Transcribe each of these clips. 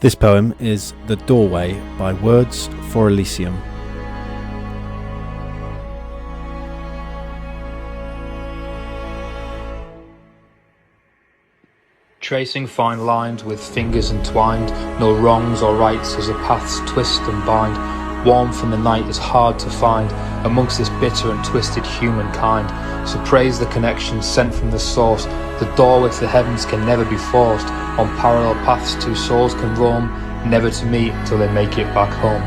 This poem is The Doorway by Words for Elysium. Tracing fine lines with fingers entwined, no wrongs or rights as the paths twist and bind. Warmth in the night is hard to find amongst this bitter and twisted humankind. So praise the connection sent from the source. The doorway to the heavens can never be forced. On parallel paths two souls can roam, never to meet till they make it back home.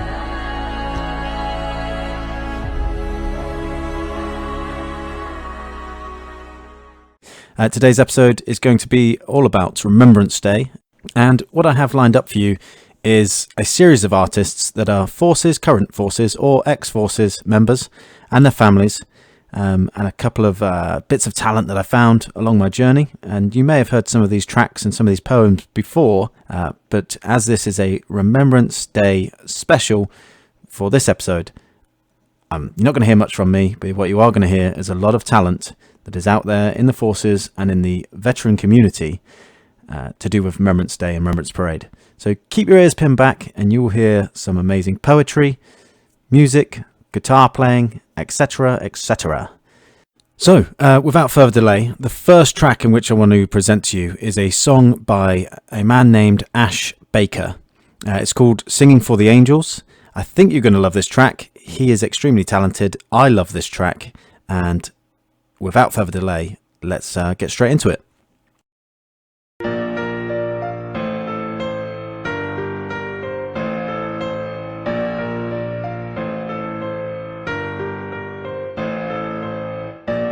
Today's episode is going to be all about Remembrance Day, and what I have lined up for you is a series of artists that are Forces, current Forces or ex-Forces members and their families, and a couple of bits of talent that I found along my journey. And you may have heard some of these tracks and some of these poems before, but as this is a Remembrance Day special for this episode, you're not going to hear much from me, but what you are going to hear is a lot of talent that is out there in the Forces and in the veteran community to do with Remembrance Day and Remembrance Parade. So keep your ears pinned back and you will hear some amazing poetry, music, guitar playing, etc, etc. So without further delay, the first track in which I want to present to you is a song by a man named Ash Baker. It's called Singing for the Angels. I think you're going to love this track. He is extremely talented. I love this track, and without further delay, let's get straight into it.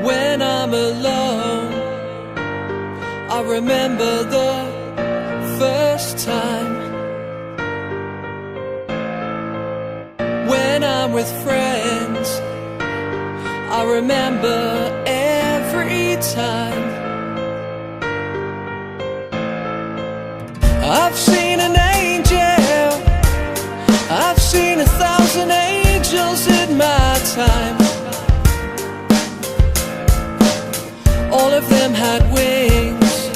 When I'm alone, I remember the first time. When I'm with friends, I remember every time. I've seen an angel, I've seen 1,000 angels in my time. All of them had wings,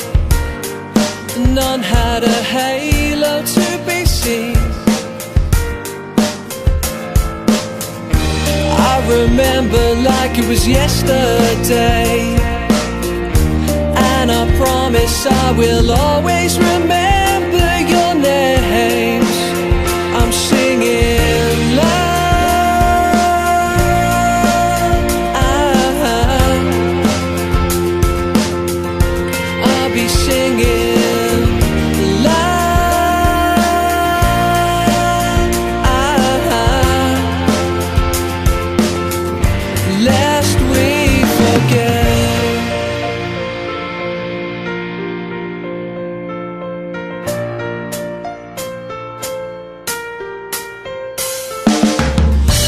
none had a halo to be seen. I remember like it was yesterday, and I promise I will always remember your names. I'm singing love, I'll be singing love. Lest we forget.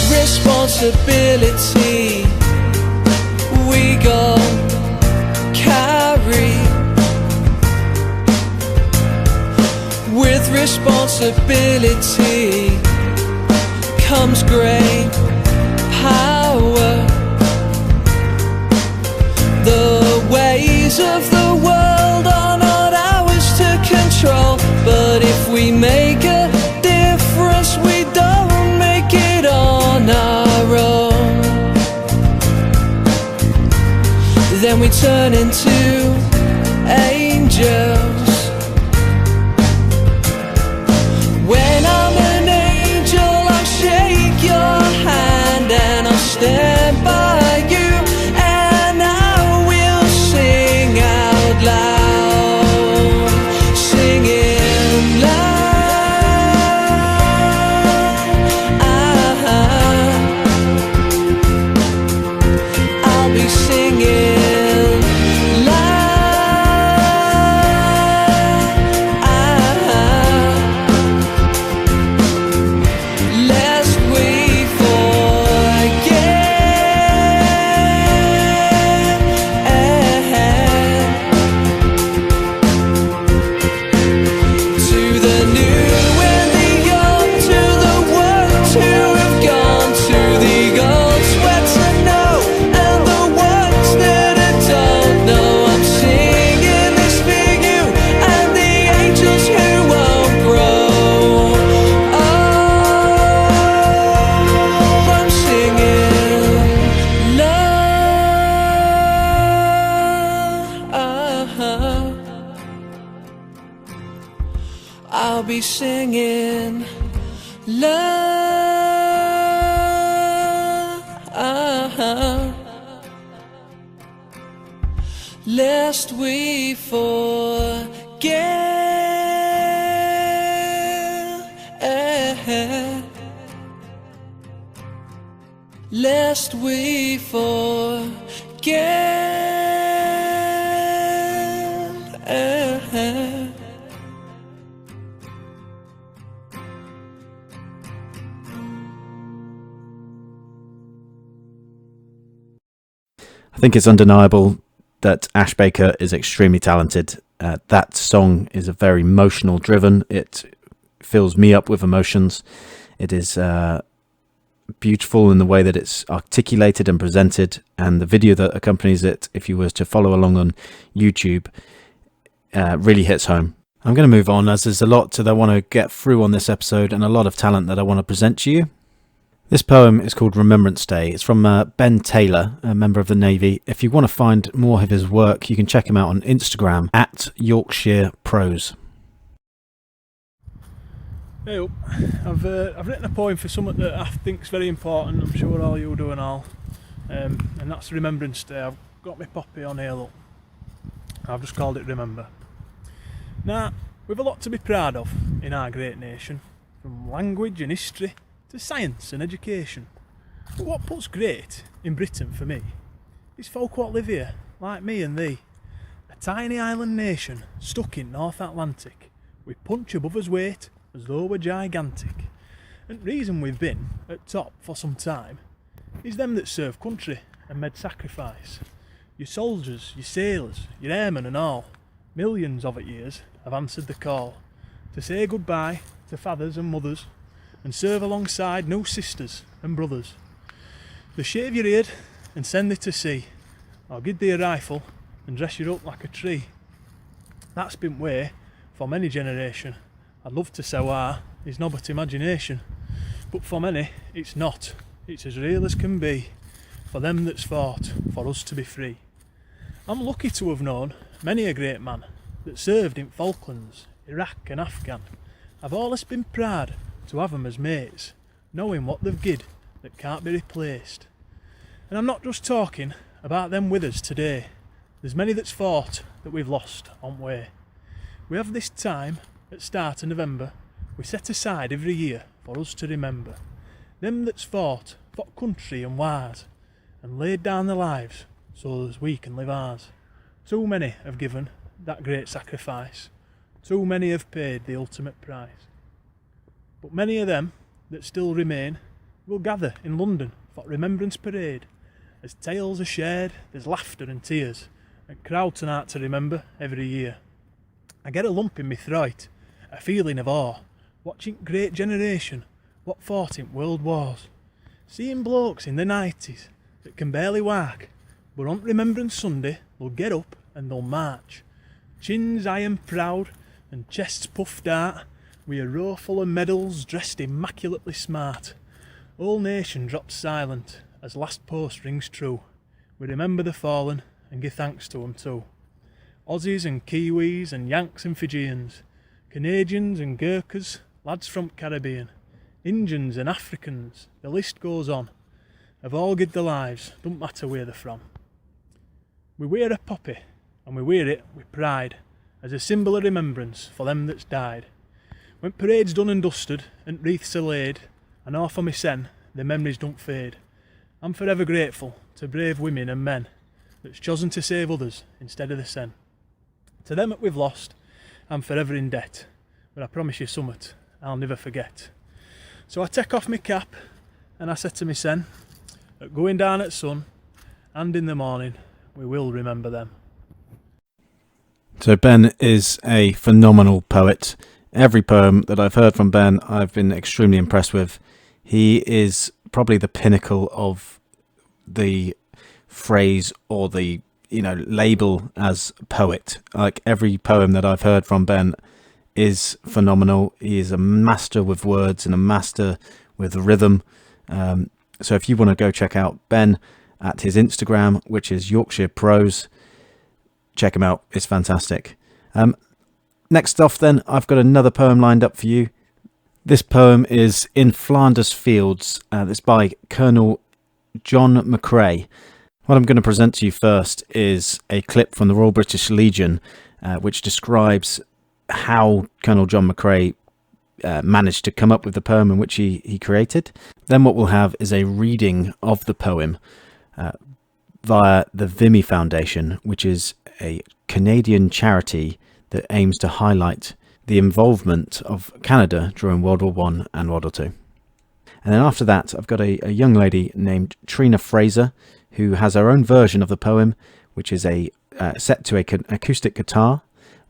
Responsibility we go carry. With responsibility comes great power. The ways of the world are not ours to control, but if we make a difference, we don't make it on our own. Then we turn into angels. When I'm an angel, I'll shake your hand and I'll stand by you, and I will sing out loud, singing love. I'll be singing love. we singing love, lest we forget, lest we forget. I think it's undeniable that Ash Baker is extremely talented. That song is a very emotional driven. It fills me up with emotions. It is beautiful in the way that it's articulated and presented, and the video that accompanies it, if you were to follow along on YouTube, really hits home. I'm going to move on, as there's a lot that I want to get through on this episode and a lot of talent that I want to present to you. This poem is called Remembrance Day. It's from Ben Taylor, a member of the Navy. If you want to find more of his work, you can check him out on Instagram at Yorkshire Prose. Hey up. I've written a poem for something that I think is very important. I'm sure all you do and all, and that's Remembrance Day. I've got my poppy on here, look. I've just called it Remember. Now, we've a lot to be proud of in our great nation, from language and history to science and education. But what puts great in Britain for me is folk what live here, like me and thee. A tiny island nation stuck in North Atlantic, with punch above us weight as though we're gigantic. And reason we've been at top for some time is them that served country and made sacrifice. Your soldiers, your sailors, your airmen and all, millions of it years have answered the call to say goodbye to fathers and mothers and serve alongside new sisters and brothers. They shave your head and send thee to sea, or give thee a rifle and dress you up like a tree. That's been way for many generation. I'd love to say why is no but imagination, but for many it's not. It's as real as can be, for them that's fought for us to be free. I'm lucky to have known many a great man that served in Falklands, Iraq and Afghan. I've always been proud to have them as mates, knowing what they've gid that can't be replaced. And I'm not just talking about them with us today. There's many that's fought that we've lost on way. We have this time at start of November we set aside every year for us to remember them that's fought for country and wars and laid down their lives so as we can live ours. Too many have given that great sacrifice, too many have paid the ultimate price. But many of them that still remain will gather in London for Remembrance Parade. As tales are shared, there's laughter and tears, and crowds turn out to remember every year. I get a lump in my throat, a feeling of awe, watching great generation what fought in world wars. Seeing blokes in the 90s that can barely walk, but on Remembrance Sunday they'll get up and they'll march. Chins high and proud and chests puffed out, with a row full of medals dressed immaculately smart. Whole nation drops silent as last post rings true. We remember the fallen and give thanks to them too. Aussies and Kiwis and Yanks and Fijians, Canadians and Gurkhas, lads from Caribbean, Indians and Africans, the list goes on, have all given their lives, don't matter where they're from. We wear a poppy and we wear it with pride as a symbol of remembrance for them that's died. When parade's done and dusted and wreaths are laid, I know for me sen, the memories don't fade. I'm forever grateful to brave women and men that's chosen to save others instead of the sen. To them that we've lost, I'm forever in debt, but I promise you summat I'll never forget. So I take off my cap and I say to me sen, at going down at sun and in the morning, we will remember them. So Ben is a phenomenal poet. Every poem that I've heard from Ben, I've been extremely impressed with. He is probably the pinnacle of the phrase or the label as poet. Like every poem that I've heard from Ben is phenomenal. He is a master with words and a master with rhythm. So if you want to go check out Ben at his Instagram, which is Yorkshire Prose, check him out. It's fantastic. Next off then, I've got another poem lined up for you. This poem is In Flanders Fields. It's by Colonel John McCrae. What I'm going to present to you first is a clip from the Royal British Legion, which describes how Colonel John McCrae managed to come up with the poem in which he created. Then what we'll have is a reading of the poem via the Vimy Foundation, which is a Canadian charity that aims to highlight the involvement of Canada during World War I and World War II. And then after that, I've got a young lady named Trina Fraser, who has her own version of the poem, which is set to an acoustic guitar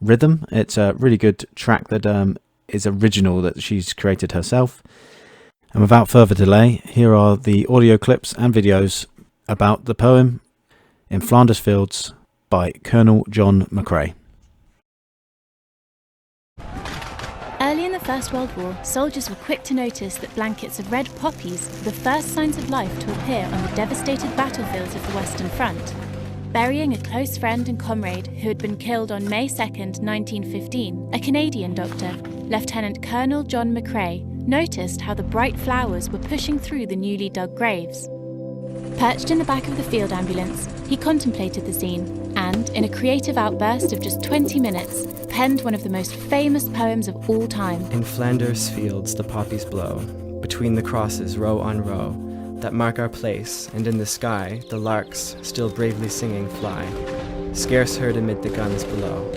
rhythm. It's a really good track that is original, that she's created herself. And without further delay, here are the audio clips and videos about the poem In Flanders Fields by Colonel John McCrae. Early in the First World War, soldiers were quick to notice that blankets of red poppies were the first signs of life to appear on the devastated battlefields of the Western Front. Burying a close friend and comrade who had been killed on May 2nd, 1915, a Canadian doctor, Lieutenant Colonel John McCrae, noticed how the bright flowers were pushing through the newly dug graves. Perched in the back of the field ambulance, he contemplated the scene and, in a creative outburst of just 20 minutes, penned one of the most famous poems of all time. In Flanders fields the poppies blow, between the crosses row on row, that mark our place, and in the sky the larks, still bravely singing, fly, scarce heard amid the guns below.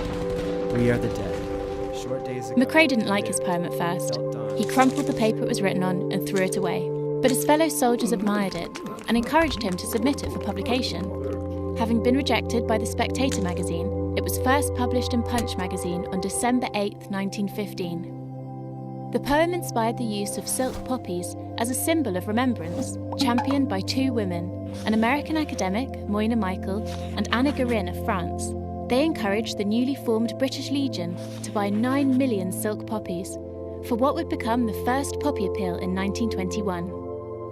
We are the dead. Short days ago, McCrae didn't like his poem at first. He crumpled the paper it was written on and threw it away. But his fellow soldiers admired it and encouraged him to submit it for publication. Having been rejected by the Spectator magazine, it was first published in Punch magazine on December 8, 1915. The poem inspired the use of silk poppies as a symbol of remembrance, championed by two women, an American academic, Moyna Michael, and Anna Guerin of France. They encouraged the newly formed British Legion to buy 9 million silk poppies for what would become the first poppy appeal in 1921.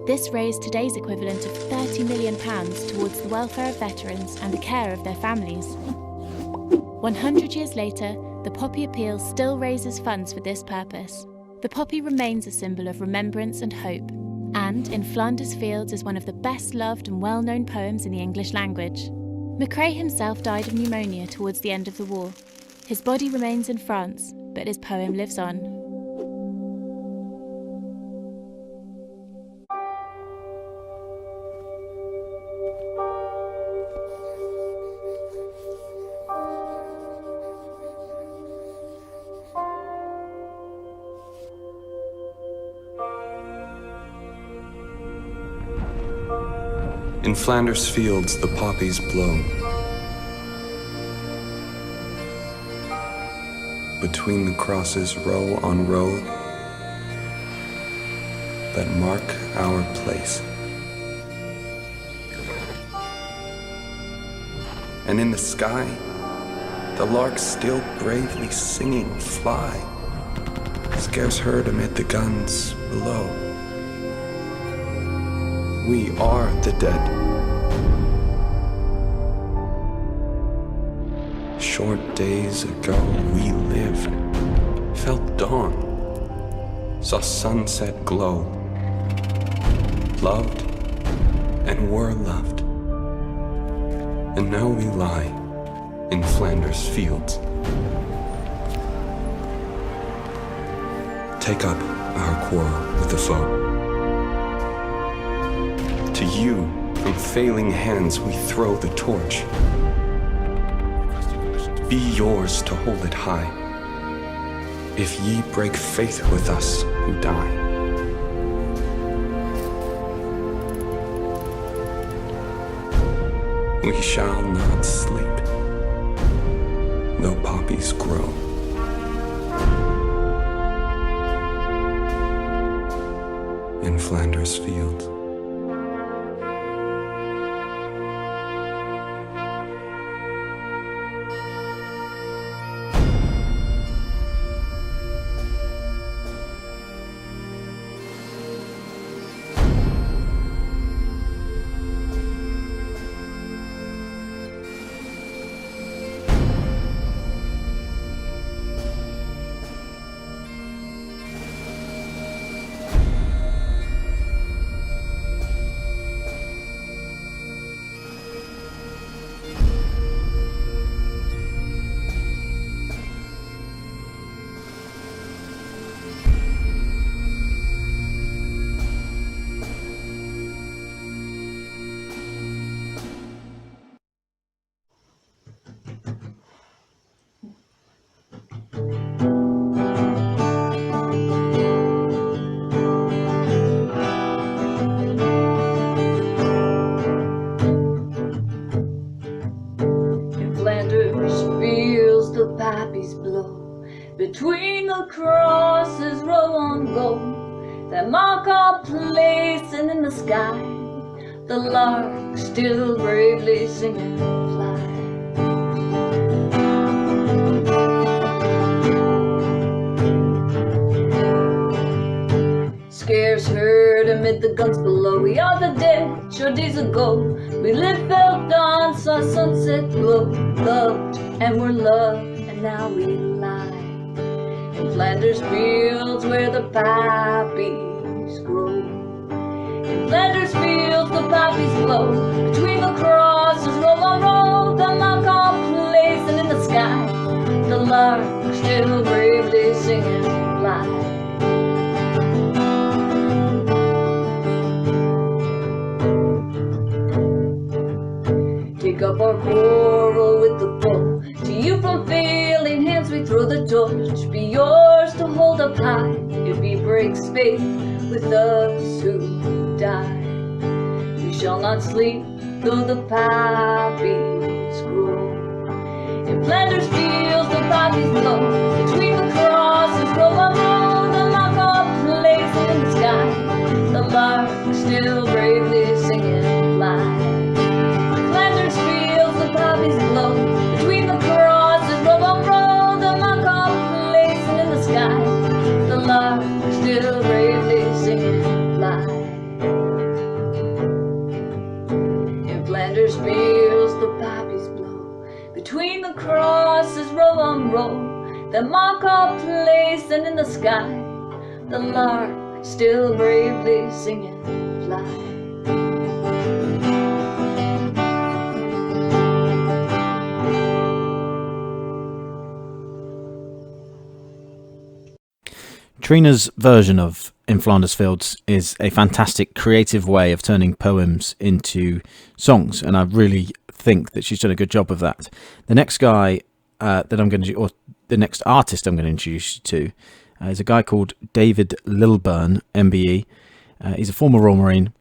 This raised today's equivalent of £30 million towards the welfare of veterans and the care of their families. 100 years later, the poppy appeal still raises funds for this purpose. The poppy remains a symbol of remembrance and hope, and In Flanders Fields is one of the best-loved and well-known poems in the English language. McCrae himself died of pneumonia towards the end of the war. His body remains in France, but his poem lives on. In Flanders fields the poppies blow, between the crosses row on row that mark our place. And in the sky, the larks still bravely singing fly, scarce heard amid the guns below. We are the dead. Short days ago we lived, felt dawn, saw sunset glow, loved and were loved. And now we lie in Flanders fields. Take up our quarrel with the foe. To you, from failing hands we throw the torch. Be yours to hold it high, if ye break faith with us who die. We shall not sleep, though poppies grow. In Flanders fields. Between the crosses, row on row, that mark our place, and in the sky, the lark still bravely singing fly. Scarce heard amid the guns below, we are the dead, short days ago. We lived, felt, danced, saw sunset glow, loved and were loved, and now we lie in Flanders fields where the poppies grow. In Flanders fields the poppies blow, between the crosses, row on row, the mark our place, and in the sky, the lark still bravely singing fly. Take up our quarrel with the foe, to you from failing hands we throw the torch. Be yours to hold up high, if he breaks faith with us who die. We shall not sleep, though the poppies grow. In Flanders fields the poppies blow, between the crosses, row on row, the mark our place, and in the sky, the lark still bravely singing fly. Blow, between the crosses, row on row, the mark our place, and in the sky, the lark still bravely singing fly. In Flanders fields the poppies blow, between the crosses, row on row, that mark our place, and in the sky, the lark still bravely singing fly. Trina's version of In Flanders Fields is a fantastic creative way of turning poems into songs, and I really think that she's done a good job of that. The next guy that I'm going to, or the next artist I'm going to introduce you to is a guy called David Lilburn MBE. He's a former Royal Marine.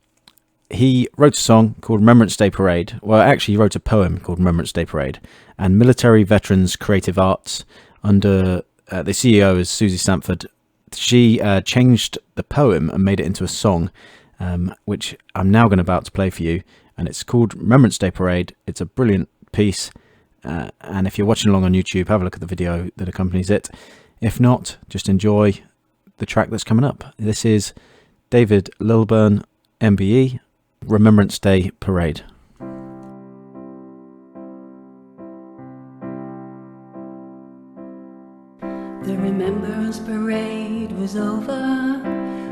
He wrote a song called Remembrance Day Parade. Well, actually, he wrote a poem called Remembrance Day Parade. And Military Veterans Creative Arts, under the CEO is Susie Stamford. She changed the poem and made it into a song, which I'm now about to play for you. And it's called Remembrance Day Parade. It's a brilliant piece. And if you're watching along on YouTube, have a look at the video that accompanies it. If not, just enjoy the track that's coming up. This is David Lilburn MBE, Remembrance Day Parade. The Remembrance Parade was over.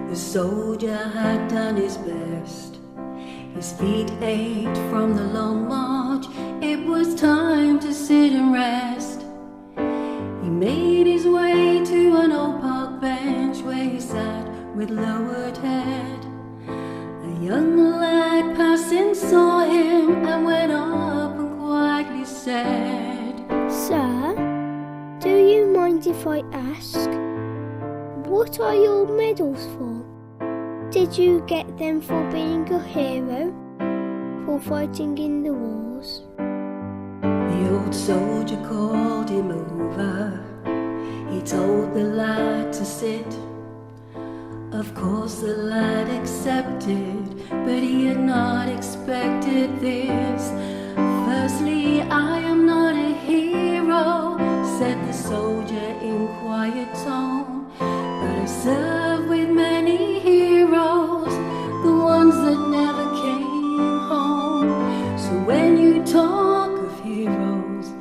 The soldier had done his best. His feet ached from the long march. It was time to sit and rest. He made his way to an old park bench where he sat with lowered head. A young lad passing saw him and went up and quietly said, "Sir, do you mind if I ask, what are your medals for? Did you get them for being a hero, for fighting in the wars?" The old soldier called him over. He told the lad to sit. Of course the lad accepted, but he had not expected this. "Firstly, I am not a hero," said the soldier in quiet tone, "but I served with many heroes, the ones that never came home. So when you talk of heroes,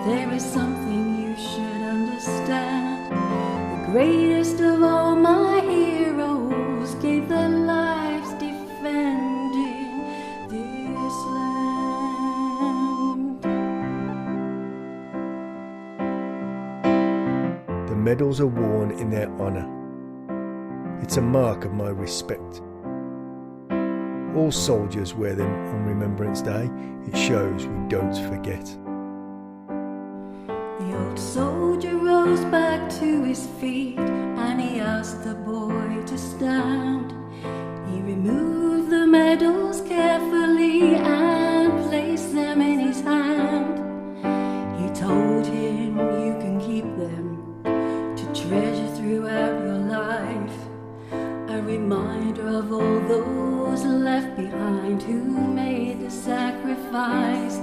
there is something you should understand. The greatest of all my heroes gave their lives defending this land." The medals are worn in their honour. It's a mark of my respect. All soldiers wear them on Remembrance Day. It shows we don't forget. The old soldier rose back to his feet and he asked the boy to stand. He removed the medals carefully and placed them in his hand. He told him, "You can keep them to mind who made the sacrifice.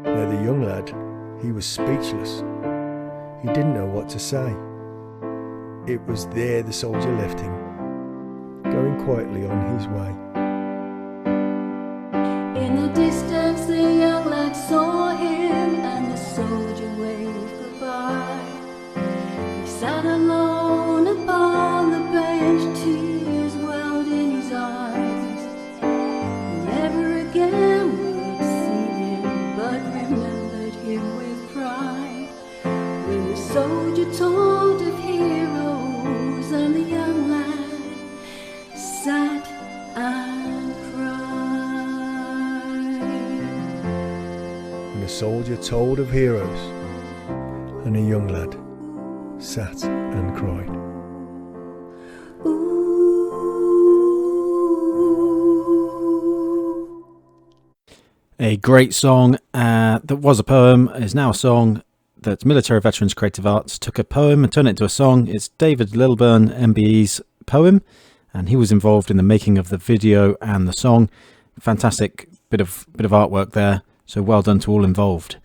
Now the young lad, he was speechless. He didn't know what to say. It was there the soldier left him, going quietly on his way. In the distance the young lad saw him, and the soldier waved goodbye. He sat alone upon the bench, tears welled in his eyes. He never again would see him, but remembered him with pride. When the soldier told of heroes, and the young lad sat and cried. When the soldier told of heroes, and a young lad sat and cried. A great song that was a poem is now a song that Military Veterans Creative Arts took a poem and turned it into a song. It's David Lilburn MBE's poem, and he was involved in the making of the video and the song. Fantastic bit of artwork there, so well done to all involved.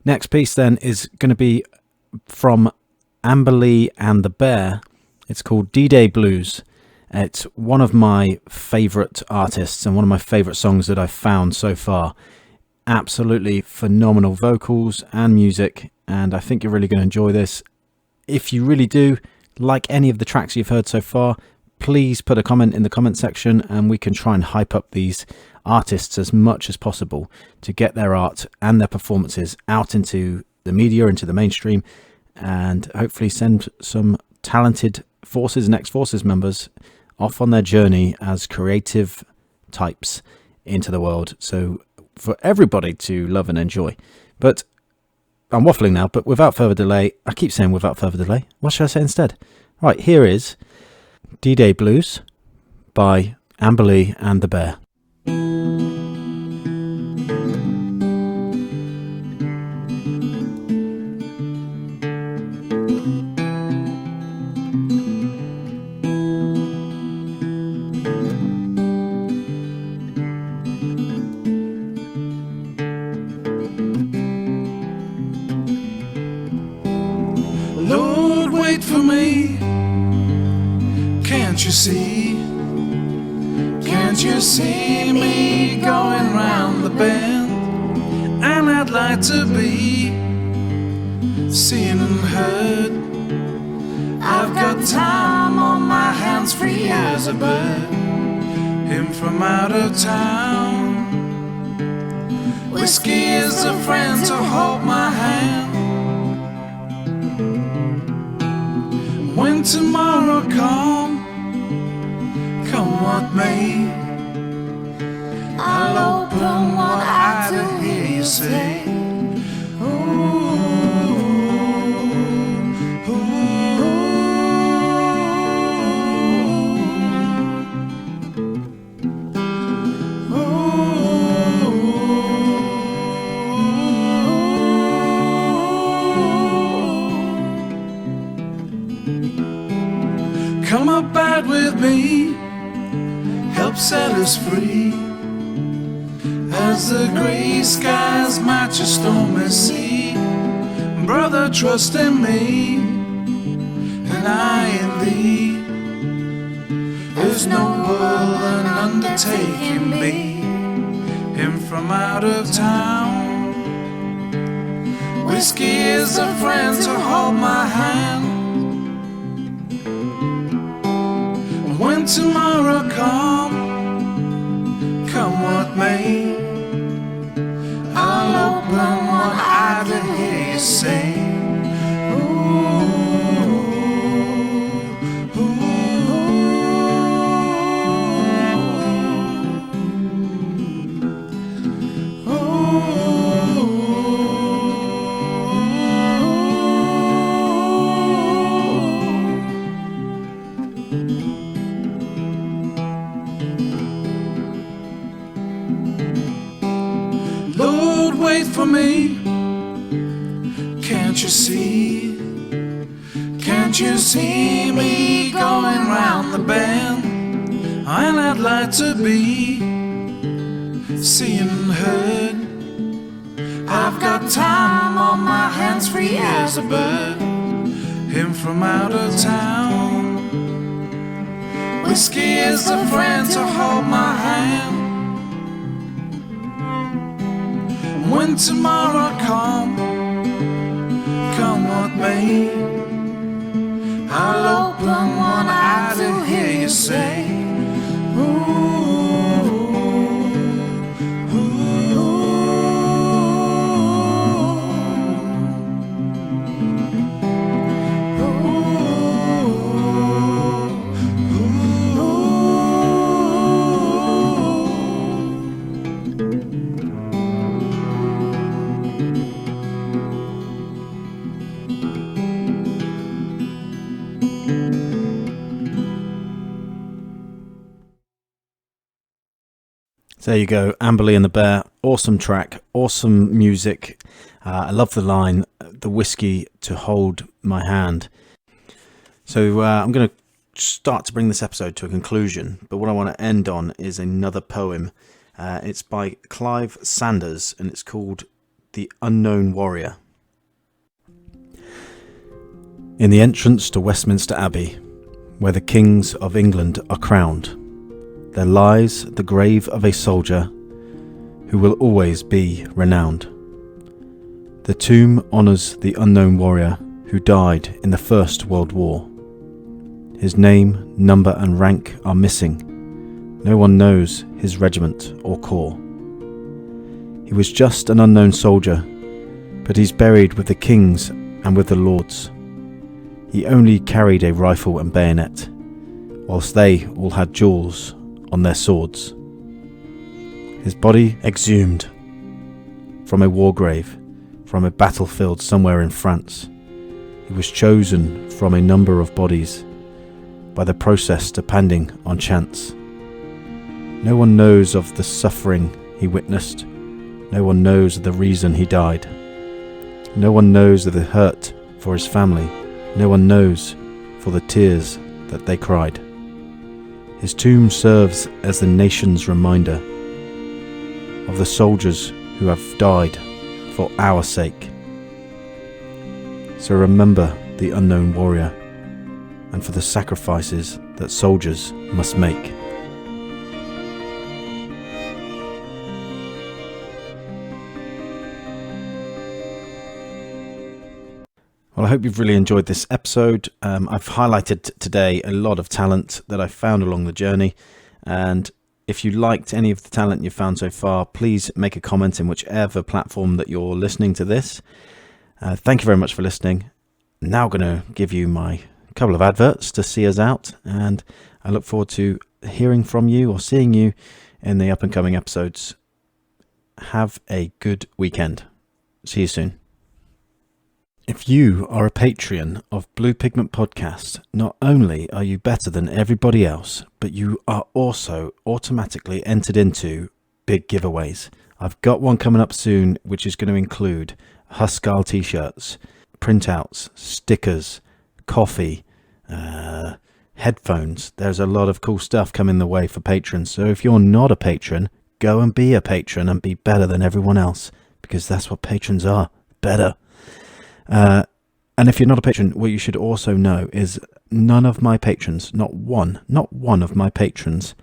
Next piece then is going to be from Amberley and the Bear. It's called D-Day Blues. It's one of my favourite artists and one of my favourite songs that I've found so far. Absolutely phenomenal vocals and music, and I think you're really going to enjoy this. If you really do like any of the tracks you've heard so far, please put a comment in the comment section and we can try and hype up these artists as much as possible to get their art and their performances out into the media, into the mainstream, and hopefully send some talented Forces and ex-Forces members off on their journey as creative types into the world, so for everybody to love and enjoy. But I'm waffling now, but without further delay, I keep saying without further delay, what should I say instead? Right, here is D-Day Blues by Amberley and the Bear. Lord, wait for me. Can't you see? Can't you see me going round the bend? And I'd like to be seen and heard. I've got time on my hands, free as a bird. Him from out of town. Whiskey is a friend to hold my hand. When tomorrow come what may, I'll open one eye to hear you say, ooh, ooh, ooh. Come up bad with me, help set us free, as the grey skies match a stormy sea. Brother, trust in me, and I in thee. There's noble an undertaking be. Him from out of town. Whiskey is a friend to hold my hand. When tomorrow come what may, I'll open one eye to hear you say, ooh, ooh, wait for me. Can't you see? Can't you see me going round the bend? and I'd like to be seen and heard. I've got time on my hands, free as a bird. Him from out of town. Whiskey is a friend to hold my hand. When tomorrow come what may, I'll open one eye to hear you say, ooh. There you go, Amberley and the Bear. Awesome track, awesome music. I love the line, the whiskey to hold my hand. So I'm going to start to bring this episode to a conclusion, but what I want to end on is another poem. It's by Clive Sanders, and it's called The Unknown Warrior. In the entrance to Westminster Abbey, where the kings of England are crowned, there lies the grave of a soldier who will always be renowned. The tomb honours the unknown warrior who died in the First World War. His name, number and rank are missing. No one knows his regiment or corps. He was just an unknown soldier, but he's buried with the kings and with the lords. He only carried a rifle and bayonet, whilst they all had jewels on their swords. His body exhumed from a war grave, from a battlefield somewhere in France. He was chosen from a number of bodies, by the process depending on chance. No one knows of the suffering he witnessed. No one knows of the reason he died. No one knows of the hurt for his family. No one knows for the tears that they cried. His tomb serves as the nation's reminder of the soldiers who have died for our sake. So remember the unknown warrior and for the sacrifices that soldiers must make. Well, I hope you've really enjoyed this episode. I've highlighted today a lot of talent that I've found along the journey. And if you liked any of the talent you've found so far, please make a comment in whichever platform that you're listening to this. Thank you very much for listening. I'm now going to give you my couple of adverts to see us out. And I look forward to hearing from you or seeing you in the up and coming episodes. Have a good weekend. See you soon. If you are a Patreon of Blue Pigment Podcast, not only are you better than everybody else, but you are also automatically entered into big giveaways. I've got one coming up soon, which is going to include Huskarl t-shirts, printouts, stickers, coffee, headphones. There's a lot of cool stuff coming the way for patrons. So if you're not a patron, go and be a patron and be better than everyone else, because that's what patrons are, better. And if you're not a patron, what you should also know is none of my patrons, not one of my patrons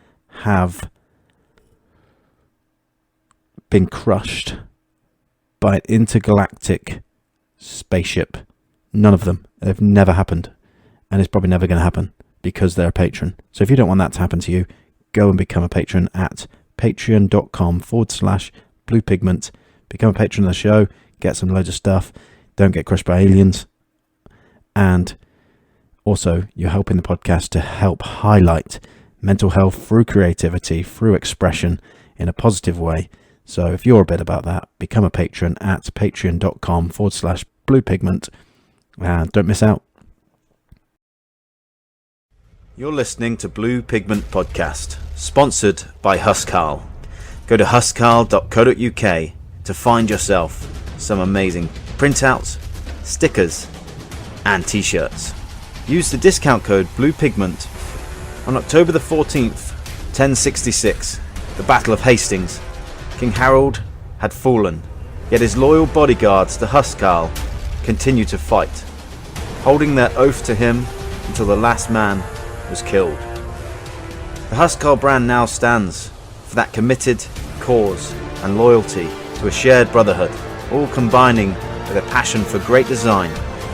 have been crushed by an intergalactic spaceship. None of them. They've never happened. And it's probably never going to happen because they're a patron. So if you don't want that to happen to you, go and become a patron at patreon.com/bluepigment. Become a patron of the show, get some loads of stuff. Don't get crushed by aliens. And also, you're helping the podcast to help highlight mental health through creativity, through expression in a positive way. So if you're a bit about that, become a patron at patreon.com/bluepigment. And don't miss out. You're listening to Blue Pigment Podcast, sponsored by Huskarl. Go to huskarl.co.uk to find yourself some amazing printouts, stickers, and t-shirts. Use the discount code BluePigment. On October the 14th, 1066, the Battle of Hastings. King Harold had fallen, yet his loyal bodyguards, the Huscarl, continued to fight, holding their oath to him until the last man was killed. The Huscarl brand now stands for that committed cause and loyalty to a shared brotherhood, all combining with a passion for great design.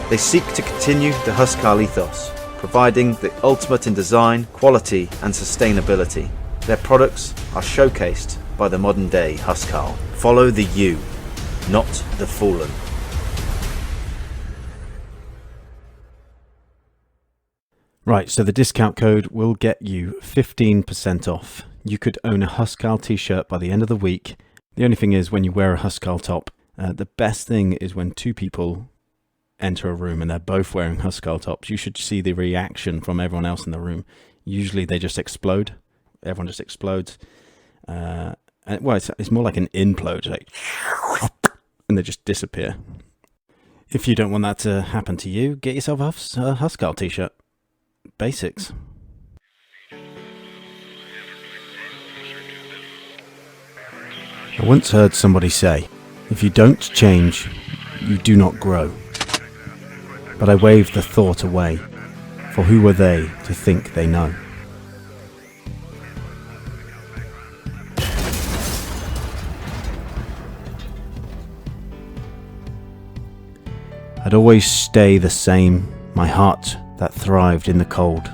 They seek to continue the Huscarl ethos, providing the ultimate in design, quality and sustainability. Their products are showcased by the modern day Huscarl. Follow the you, not the fallen. Right, so the discount code will get you 15% off. You could own a Huscarl t-shirt by the end of the week. The only thing is, when you wear a Huscarl top, the best thing is when two people enter a room and they're both wearing Huscarl tops. You should see the reaction from everyone else in the room. Usually they just explode. Everyone just explodes. Well, it's more like an implode, like, and they just disappear. If you don't want that to happen to you, get yourself a Huscarl t-shirt. Basics. I once heard somebody say, if you don't change, you do not grow. But I waved the thought away, for who were they to think they know? I'd always stay the same, my heart that thrived in the cold,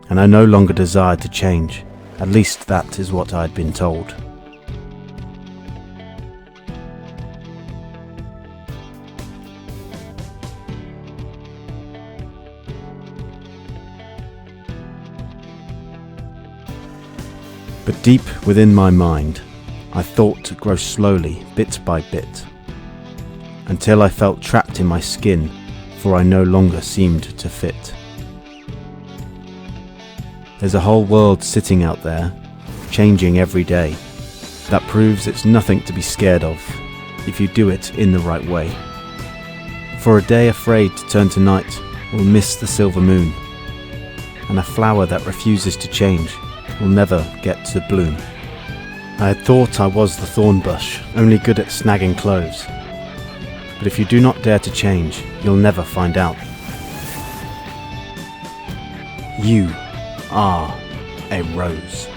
and I no longer desired to change, at least that is what I'd been told. But deep within my mind, I thought to grow slowly, bit by bit, until I felt trapped in my skin, for I no longer seemed to fit. There's a whole world sitting out there, changing every day. That proves it's nothing to be scared of, if you do it in the right way. For a day afraid to turn to night will miss the silver moon, and a flower that refuses to change will never get to bloom. I had thought I was the thorn bush, only good at snagging cloves. But if you do not dare to change, you'll never find out. You are a rose.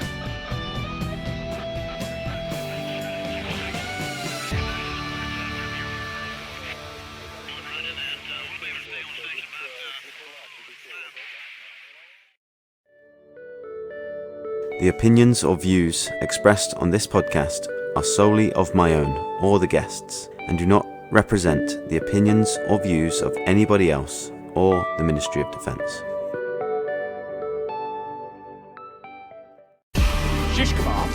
The opinions or views expressed on this podcast are solely of my own or the guests, and do not represent the opinions or views of anybody else or the Ministry of Defence. Shish kebab,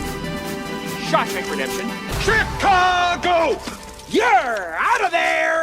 Shawshank Redemption, Chicago! You're out of there!